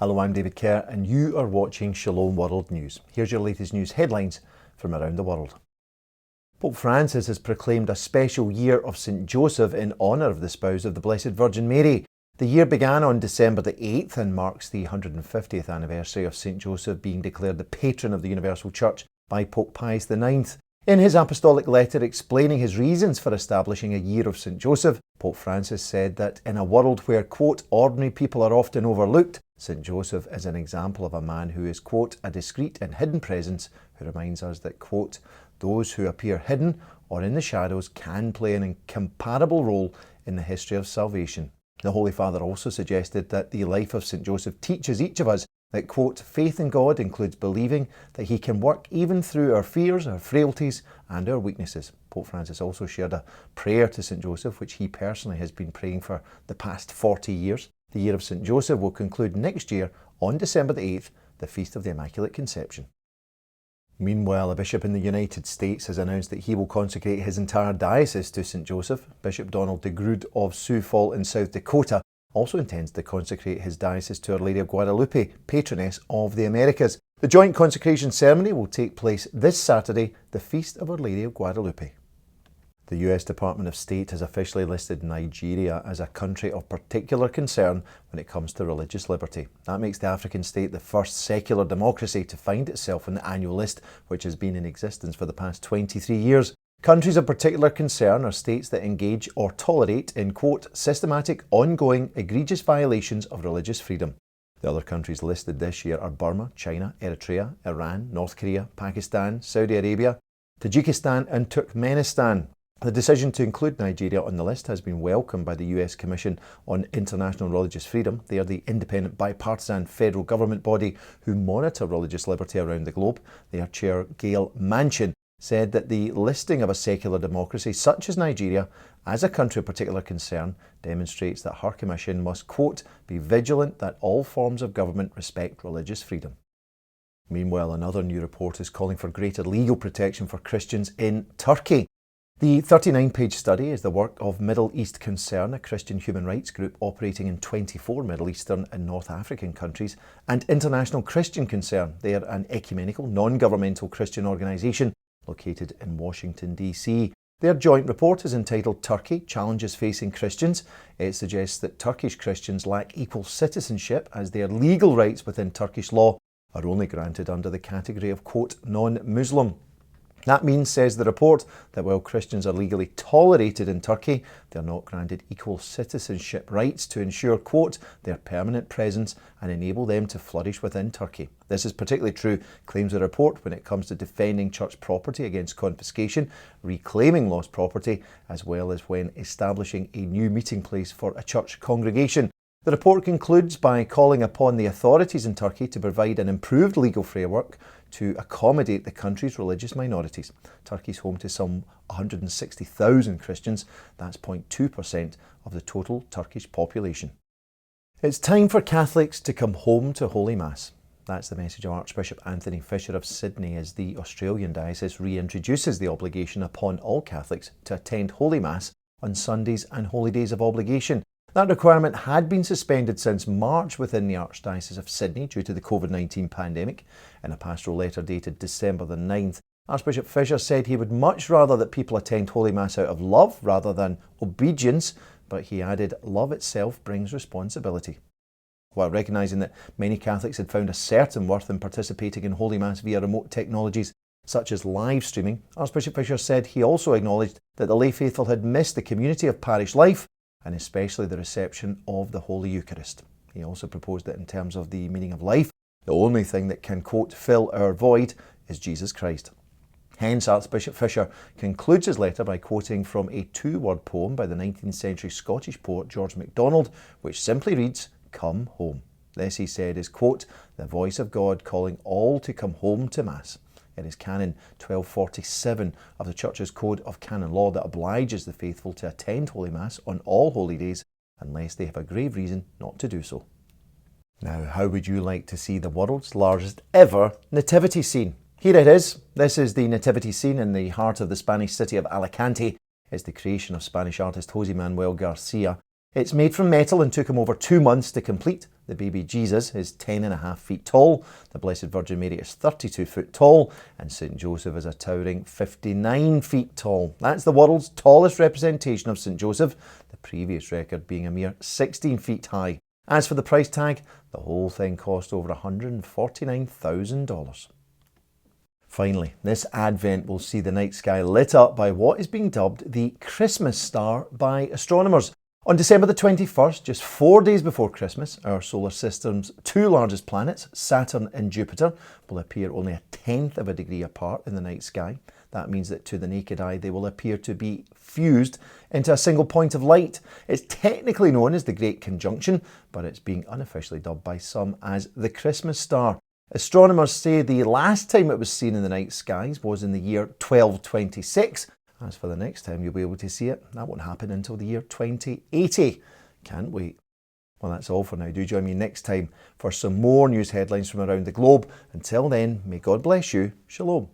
Hello, I'm David Kerr and you are watching Shalom World News. Here's your latest news headlines from around the world. Pope Francis has proclaimed a special year of St. Joseph in honour of the spouse of the Blessed Virgin Mary. The year began on December the 8th and marks the 150th anniversary of St. Joseph being declared the patron of the Universal Church by Pope Pius IX. In his apostolic letter explaining his reasons for establishing a year of St. Joseph, Pope Francis said that in a world where, quote, ordinary people are often overlooked, St. Joseph is an example of a man who is, quote, a discreet and hidden presence, who reminds us that, quote, those who appear hidden or in the shadows can play an incomparable role in the history of salvation. The Holy Father also suggested that the life of St. Joseph teaches each of us that, quote, faith in God includes believing that he can work even through our fears, our frailties and our weaknesses. Pope Francis also shared a prayer to St. Joseph, which he personally has been praying for the past 40 years. The year of St. Joseph will conclude next year on December the 8th, the Feast of the Immaculate Conception. Meanwhile, a bishop in the United States has announced that he will consecrate his entire diocese to St. Joseph. Bishop DeGrood of Sioux in South Dakota also intends to consecrate his diocese to Our Lady of Guadalupe, Patroness of the Americas. The joint consecration ceremony will take place this Saturday, the Feast of Our Lady of Guadalupe. The US Department of State has officially listed Nigeria as a country of particular concern when it comes to religious liberty. That makes the African state the first secular democracy to find itself on the annual list, which has been in existence for the past 23 years. Countries of particular concern are states that engage or tolerate in, quote, systematic, ongoing, egregious violations of religious freedom. The other countries listed this year are Burma, China, Eritrea, Iran, North Korea, Pakistan, Saudi Arabia, Tajikistan and Turkmenistan. The decision to include Nigeria on the list has been welcomed by the US Commission on International Religious Freedom. They are the independent bipartisan federal government body who monitor religious liberty around the globe. Their chair, Gail Manchin, said that the listing of a secular democracy such as Nigeria as a country of particular concern demonstrates that her commission must, quote, be vigilant that all forms of government respect religious freedom. Meanwhile, another new report is calling for greater legal protection for Christians in Turkey. The 39-page study is the work of Middle East Concern, a Christian human rights group operating in 24 Middle Eastern and North African countries, and International Christian Concern. They are an ecumenical, non-governmental Christian organisation located in Washington, D.C. Their joint report is entitled Turkey, Challenges Facing Christians. It suggests that Turkish Christians lack equal citizenship as their legal rights within Turkish law are only granted under the category of, quote, non-Muslim. That means, says the report, that while Christians are legally tolerated in Turkey, they are not granted equal citizenship rights to ensure, quote, their permanent presence and enable them to flourish within Turkey. This is particularly true, claims the report, when it comes to defending church property against confiscation, reclaiming lost property, as well as when establishing a new meeting place for a church congregation. The report concludes by calling upon the authorities in Turkey to provide an improved legal framework to accommodate the country's religious minorities. Turkey is home to some 160,000 Christians. That's 0.2% of the total Turkish population. It's time for Catholics to come home to Holy Mass. That's the message of Archbishop Anthony Fisher of Sydney as the Australian Diocese reintroduces the obligation upon all Catholics to attend Holy Mass on Sundays and holy days of obligation. That requirement had been suspended since March within the Archdiocese of Sydney due to the COVID-19 pandemic. In a pastoral letter dated December the 9th, Archbishop Fisher said he would much rather that people attend Holy Mass out of love rather than obedience, but he added, love itself brings responsibility. While recognising that many Catholics had found a certain worth in participating in Holy Mass via remote technologies such as live streaming, Archbishop Fisher said he also acknowledged that the lay faithful had missed the community of parish life and especially the reception of the Holy Eucharist. He also proposed that in terms of the meaning of life, the only thing that can, quote, fill our void is Jesus Christ. Hence, Archbishop Fisher concludes his letter by quoting from a two-word poem by the 19th century Scottish poet George MacDonald, which simply reads, come home. This, he said, is, quote, the voice of God calling all to come home to Mass. It is Canon 1247 of the Church's Code of Canon Law that obliges the faithful to attend Holy Mass on all holy days unless they have a grave reason not to do so. Now, how would you like to see the world's largest ever nativity scene? Here it is. This is the nativity scene in the heart of the Spanish city of Alicante. It's the creation of Spanish artist José Manuel Garcia. It's made from metal and took him over 2 months to complete. The baby Jesus is 10.5 feet tall, the Blessed Virgin Mary is 32 foot tall, and St. Joseph is a towering 59 feet tall. That's the world's tallest representation of St. Joseph, the previous record being a mere 16 feet high. As for the price tag, the whole thing cost over $149,000. Finally, this Advent will see the night sky lit up by what is being dubbed the Christmas star by astronomers. On December the 21st, just 4 days before Christmas, our solar system's two largest planets, Saturn and Jupiter, will appear only a tenth of a degree apart in the night sky. That means that to the naked eye, they will appear to be fused into a single point of light. It's technically known as the Great Conjunction, but it's being unofficially dubbed by some as the Christmas star. Astronomers say the last time it was seen in the night skies was in the year 1226. As for the next time you'll be able to see it, that won't happen until the year 2080. Can't wait. Well, that's all for now. Do join me next time for some more news headlines from around the globe. Until then, may God bless you. Shalom.